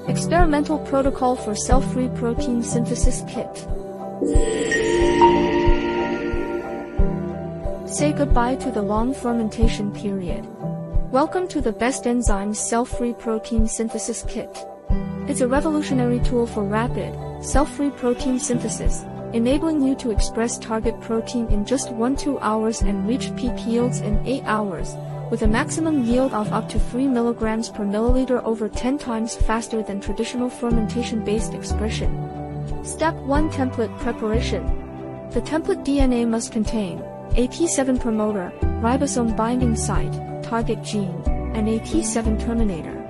Experimental Protocol for Cell-Free Protein Synthesis Kit. Say goodbye to the long fermentation period. Welcome to the Best Enzymes Cell-Free Protein Synthesis Kit. It's a revolutionary tool for rapid, cell-free protein synthesis, enabling you to express target protein in just 1-2 hours and reach peak yields in 8 hours, with a maximum yield of up to 3 mg per milliliter, over 10 times faster than traditional fermentation-based expression. Step 1: Template Preparation. The template DNA must contain a T7 promoter, ribosome binding site, target gene, and a T7 terminator.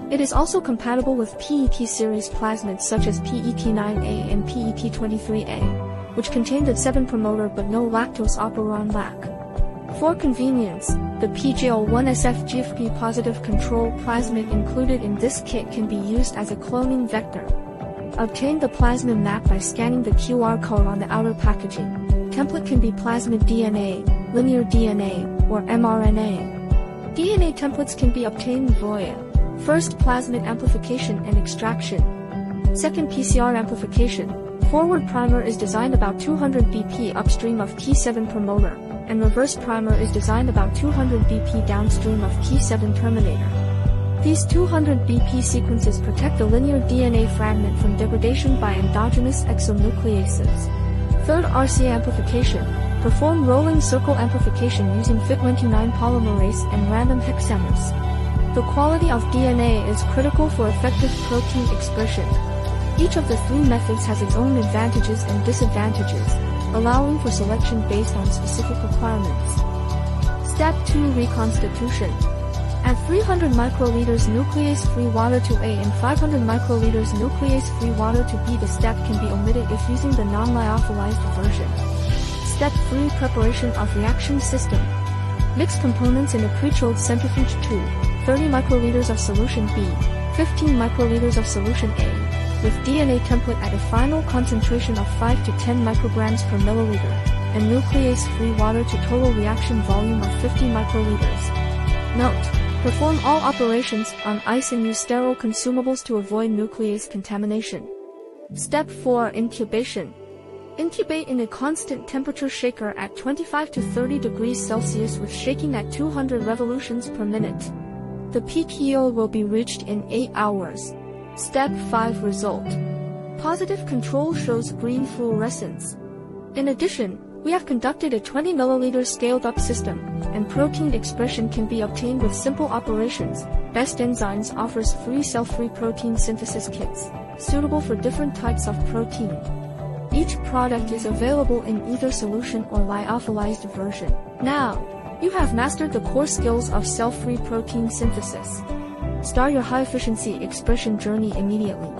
It is also compatible with PET series plasmids such as PET9A and PET23A, which contain the T7 promoter but no lactose operon lac. For convenience, the PGL1SF GFP positive control plasmid included in this kit can be used as a cloning vector. Obtain the plasmid map by scanning the QR code on the outer packaging. Template can be plasmid DNA, linear DNA, or mRNA. DNA templates can be obtained via first, plasmid amplification and extraction. Second, PCR amplification. Forward primer is designed about 200 BP upstream of T7 promoter, and reverse primer is designed about 200 BP downstream of T7 terminator. These 200 BP sequences protect the linear DNA fragment from degradation by endogenous exonucleases. Third, RCA amplification. Perform rolling circle amplification using Fit29 polymerase and random hexamers. The quality of DNA is critical for effective protein expression. Each of the three methods has its own advantages and disadvantages, allowing for selection based on specific requirements. Step 2: Reconstitution. Add 300 microliters nuclease-free water to A and 500 microliters nuclease-free water to B. The step can be omitted if using the non-lyophilized version. Step 3: Preparation of reaction system. Mix components in a pre-chilled centrifuge tube, 30 microliters of solution B, 15 microliters of solution A, with DNA template at a final concentration of 5 to 10 micrograms per milliliter, and nuclease-free water to total reaction volume of 50 microliters. Note: perform all operations on ice and use sterile consumables to avoid nuclease contamination. Step 4: Incubation. Incubate in a constant temperature shaker at 25 to 30 degrees Celsius with shaking at 200 revolutions per minute. The peak yield will be reached in 8 hours. Step 5: Result. Positive control shows green fluorescence. In addition, we have conducted a 20 ml scaled-up system, and protein expression can be obtained with simple operations. Best Enzymes offers free cell-free protein synthesis kits, suitable for different types of protein. Each product is available in either solution or lyophilized version. Now, you have mastered the core skills of cell-free protein synthesis. Start your high-efficiency expression journey immediately.